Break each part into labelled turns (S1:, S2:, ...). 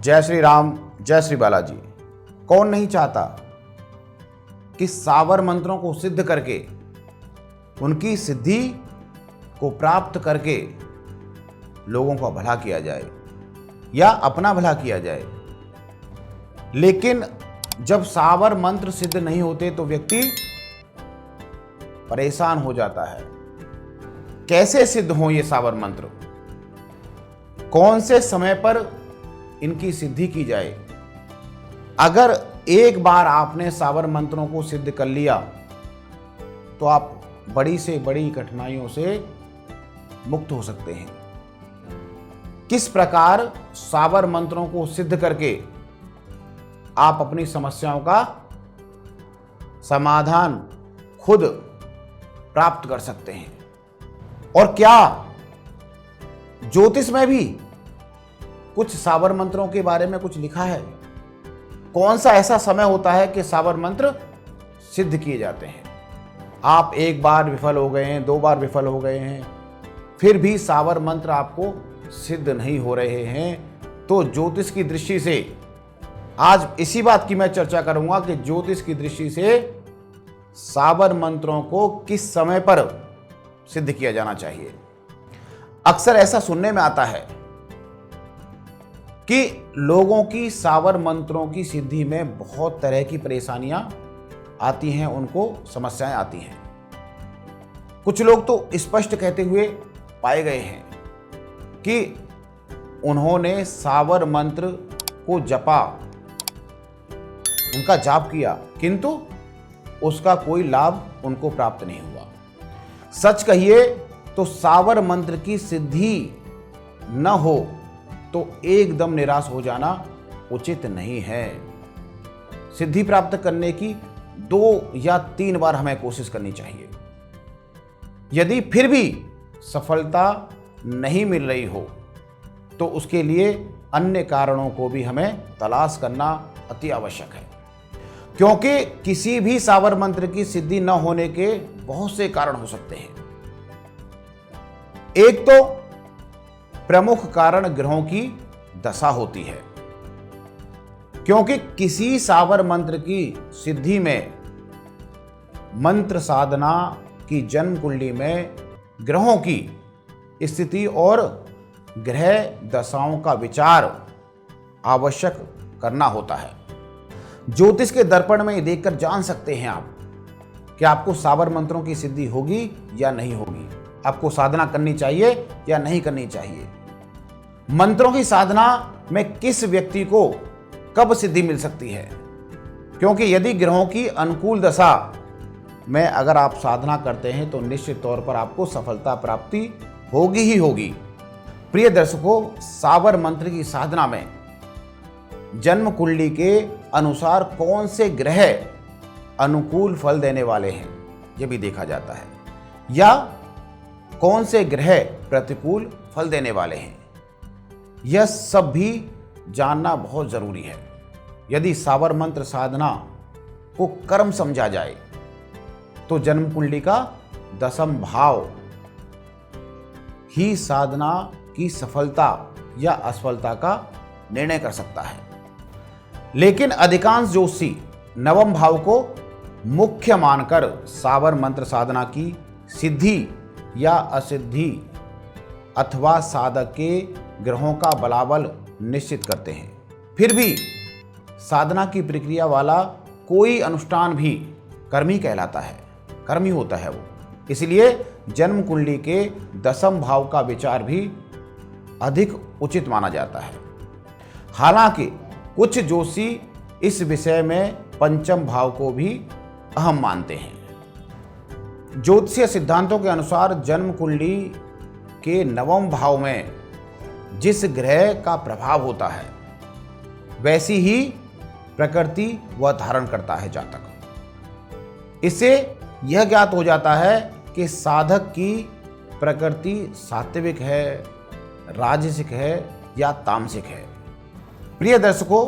S1: जय श्री राम, जय श्री बालाजी। कौन नहीं चाहता कि सावर मंत्रों को सिद्ध करके उनकी सिद्धि को प्राप्त करके लोगों का भला किया जाए या अपना भला किया जाए। लेकिन जब सावर मंत्र सिद्ध नहीं होते तो व्यक्ति परेशान हो जाता है। कैसे सिद्ध हो ये सावर मंत्र, कौन से समय पर इनकी सिद्धि की जाए। अगर एक बार आपने सावर मंत्रों को सिद्ध कर लिया तो आप बड़ी से बड़ी कठिनाइयों से मुक्त हो सकते हैं। किस प्रकार सावर मंत्रों को सिद्ध करके आप अपनी समस्याओं का समाधान खुद प्राप्त कर सकते हैं। और क्या ज्योतिष में भी कुछ सावर मंत्रों के बारे में कुछ लिखा है? कौन सा ऐसा समय होता है कि सावर मंत्र सिद्ध किए जाते हैं? आप एक बार विफल हो गए हैं, 2 बार विफल हो गए हैं, फिर भी सावर मंत्र आपको सिद्ध नहीं हो रहे हैं, तो ज्योतिष की दृष्टि से आज इसी बात की मैं चर्चा करूंगा कि ज्योतिष की दृष्टि से सावर मंत्रों को किस समय पर सिद्ध किया जाना चाहिए। अक्सर ऐसा सुनने में आता है कि लोगों की सावर मंत्रों की सिद्धि में बहुत तरह की परेशानियां आती हैं, उनको समस्याएं आती हैं। कुछ लोग तो स्पष्ट कहते हुए पाए गए हैं कि उन्होंने सावर मंत्र को जपा, उनका जाप किया, किंतु उसका कोई लाभ उनको प्राप्त नहीं हुआ। सच कहिए तो सावर मंत्र की सिद्धि न हो तो एकदम निराश हो जाना उचित नहीं है। सिद्धि प्राप्त करने की 2 या 3 बार हमें कोशिश करनी चाहिए। यदि फिर भी सफलता नहीं मिल रही हो तो उसके लिए अन्य कारणों को भी हमें तलाश करना अति आवश्यक है, क्योंकि किसी भी सावर मंत्र की सिद्धि न होने के बहुत से कारण हो सकते हैं। एक तो प्रमुख कारण ग्रहों की दशा होती है, क्योंकि किसी सावर मंत्र की सिद्धि में मंत्र साधना की जन्म कुंडली में ग्रहों की स्थिति और ग्रह दशाओं का विचार आवश्यक करना होता है। ज्योतिष के दर्पण में ये देखकर जान सकते हैं आप कि आपको सावर मंत्रों की सिद्धि होगी या नहीं होगी, आपको साधना करनी चाहिए या नहीं करनी चाहिए। मंत्रों की साधना में किस व्यक्ति को कब सिद्धि मिल सकती है, क्योंकि यदि ग्रहों की अनुकूल दशा में अगर आप साधना करते हैं तो निश्चित तौर पर आपको सफलता प्राप्ति होगी ही होगी। प्रिय दर्शकों, सावर मंत्र की साधना में जन्म कुंडली के अनुसार कौन से ग्रह अनुकूल फल देने वाले हैं यह भी देखा जाता है, या कौन से ग्रह प्रतिकूल फल देने वाले हैं, यह सब भी जानना बहुत जरूरी है। यदि सावर मंत्र साधना को कर्म समझा जाए तो जन्म कुंडली का 10वां भाव ही साधना की सफलता या असफलता का निर्णय कर सकता है। लेकिन अधिकांश ज्योतिषी 9वें भाव को मुख्य मानकर सावर मंत्र साधना की सिद्धि या असिद्धि अथवा साधक के ग्रहों का बलाबल निश्चित करते हैं। फिर भी साधना की प्रक्रिया वाला कोई अनुष्ठान भी कर्मी कहलाता है, कर्मी होता है वो। इसलिए जन्म कुंडली के 10वें भाव का विचार भी अधिक उचित माना जाता है। हालांकि कुछ ज्योतिषी इस विषय में 5वें भाव को भी अहम मानते हैं। ज्योतिषीय सिद्धांतों के अनुसार जन्म कुंडली के 9वें भाव में जिस ग्रह का प्रभाव होता है वैसी ही प्रकृति वह धारण करता है जातक। इससे यह ज्ञात हो जाता है कि साधक की प्रकृति सात्विक है, राजसिक है या तामसिक है। प्रिय दर्शकों,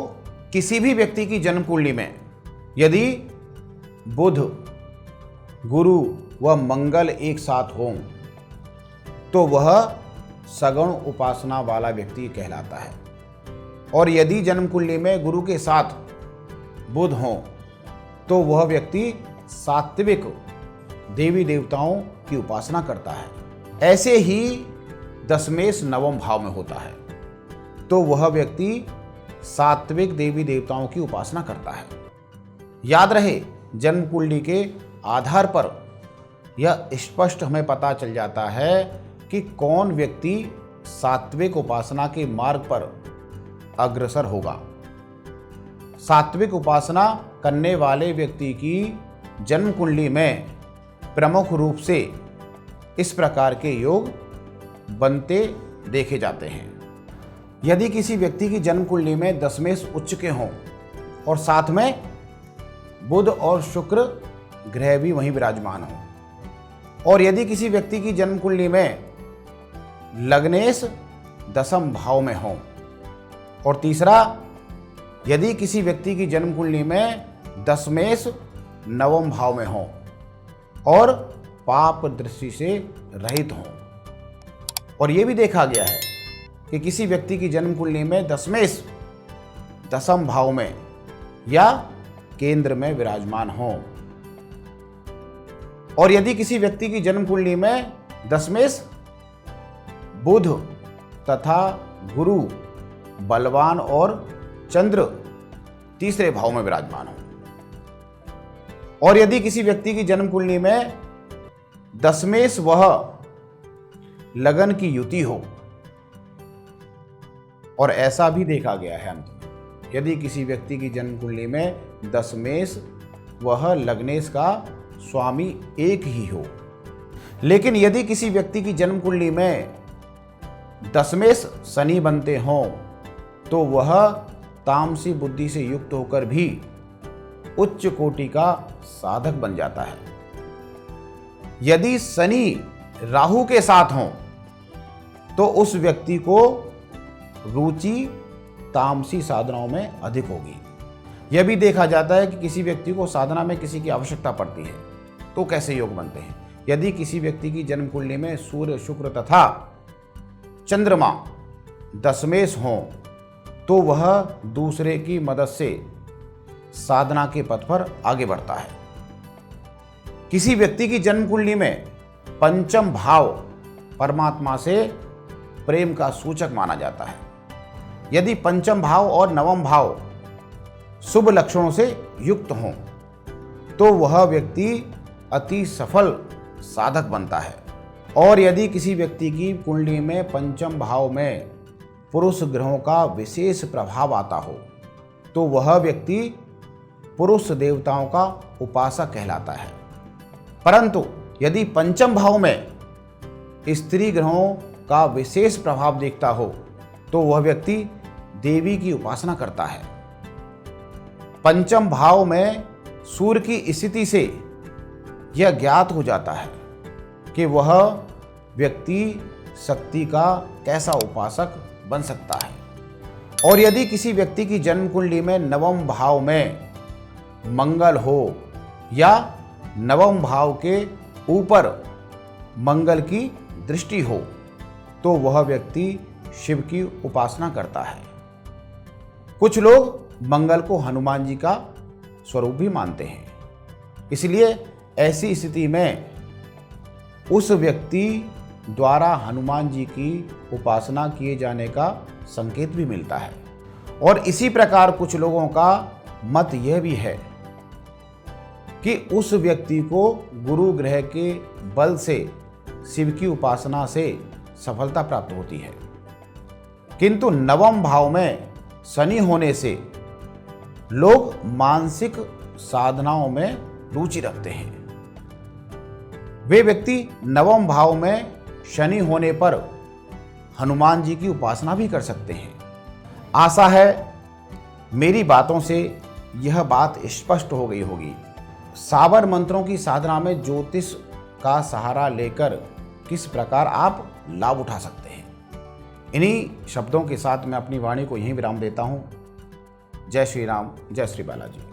S1: किसी भी व्यक्ति की जन्म कुंडली में यदि बुध, गुरु व मंगल एक साथ हों तो वह सगुण उपासना वाला व्यक्ति कहलाता है। और यदि जन्म कुंडली में गुरु के साथ बुध हो तो वह व्यक्ति सात्विक देवी देवताओं की उपासना करता है। ऐसे ही दशमेश नवम भाव में होता है तो वह व्यक्ति सात्विक देवी देवताओं की उपासना करता है। याद रहे, जन्म कुंडली के आधार पर यह स्पष्ट हमें पता चल जाता है कि कौन व्यक्ति सात्विक उपासना के मार्ग पर अग्रसर होगा। सात्विक उपासना करने वाले व्यक्ति की जन्म कुंडली में प्रमुख रूप से इस प्रकार के योग बनते देखे जाते हैं। यदि किसी व्यक्ति की जन्म कुंडली में दशमेश उच्च के हों और साथ में बुध और शुक्र ग्रह भी वहीं विराजमान हों, और यदि किसी व्यक्ति की जन्म कुंडली में लग्नेश दशम भाव में हो, और तीसरा, यदि किसी व्यक्ति की जन्म कुंडली में दशमेश नवम भाव में हो और पाप दृष्टि से रहित हो। और यह भी देखा गया है कि किसी व्यक्ति की जन्म कुंडली में दशमेश दशम भाव में या केंद्र में विराजमान हो, और यदि किसी व्यक्ति की जन्म कुंडली में दशमेश बुध तथा गुरु बलवान और चंद्र तीसरे भाव में विराजमान हो, और यदि किसी व्यक्ति की जन्म कुंडली में दशमेश वह लगन की युति हो, और ऐसा भी देखा गया है अंत में, यदि किसी व्यक्ति की जन्म कुंडली में दशमेश वह लग्नेश का स्वामी एक ही हो, लेकिन यदि किसी व्यक्ति की जन्म कुंडली में दशमेश शनि बनते हों तो वह तामसी बुद्धि से युक्त होकर भी उच्च कोटि का साधक बन जाता है। यदि शनि राहु के साथ हों तो उस व्यक्ति को रुचि तामसी साधनाओं में अधिक होगी। यह भी देखा जाता है कि किसी व्यक्ति को साधना में किसी की आवश्यकता पड़ती है तो कैसे योग बनते हैं। यदि किसी व्यक्ति की जन्म कुंडली में सूर्य शुक्र तथा चंद्रमा दशमेश हों तो वह दूसरे की मदद से साधना के पथ पर आगे बढ़ता है। किसी व्यक्ति की जन्म कुंडली में पंचम भाव परमात्मा से प्रेम का सूचक माना जाता है। यदि पंचम भाव और नवम भाव शुभ लक्षणों से युक्त हों तो वह व्यक्ति अति सफल साधक बनता है। और यदि किसी व्यक्ति की कुंडली में पंचम भाव में पुरुष ग्रहों का विशेष प्रभाव आता हो तो वह व्यक्ति पुरुष देवताओं का उपासक कहलाता है। परंतु यदि पंचम भाव में स्त्री ग्रहों का विशेष प्रभाव दिखता हो तो वह व्यक्ति देवी की उपासना करता है। पंचम भाव में सूर्य की स्थिति से यह ज्ञात हो जाता है कि वह व्यक्ति शक्ति का कैसा उपासक बन सकता है। और यदि किसी व्यक्ति की जन्म कुंडली में नवम भाव में मंगल हो या नवम भाव के ऊपर मंगल की दृष्टि हो तो वह व्यक्ति शिव की उपासना करता है। कुछ लोग मंगल को हनुमान जी का स्वरूप भी मानते हैं, इसलिए ऐसी स्थिति में उस व्यक्ति द्वारा हनुमान जी की उपासना किए जाने का संकेत भी मिलता है। और इसी प्रकार कुछ लोगों का मत यह भी है कि उस व्यक्ति को गुरु ग्रह के बल से शिव की उपासना से सफलता प्राप्त होती है, किंतु नवम भाव में शनि होने से लोग मानसिक साधनाओं में रुचि रखते हैं। वे व्यक्ति नवम भाव में शनि होने पर हनुमान जी की उपासना भी कर सकते हैं। आशा है मेरी बातों से यह बात स्पष्ट हो गई होगी। साबर मंत्रों की साधना में ज्योतिष का सहारा लेकर किस प्रकार आप लाभ उठा सकते हैं। इन्हीं शब्दों के साथ मैं अपनी वाणी को यहीं विराम देता हूँ। जय श्री राम, जय श्री बालाजी।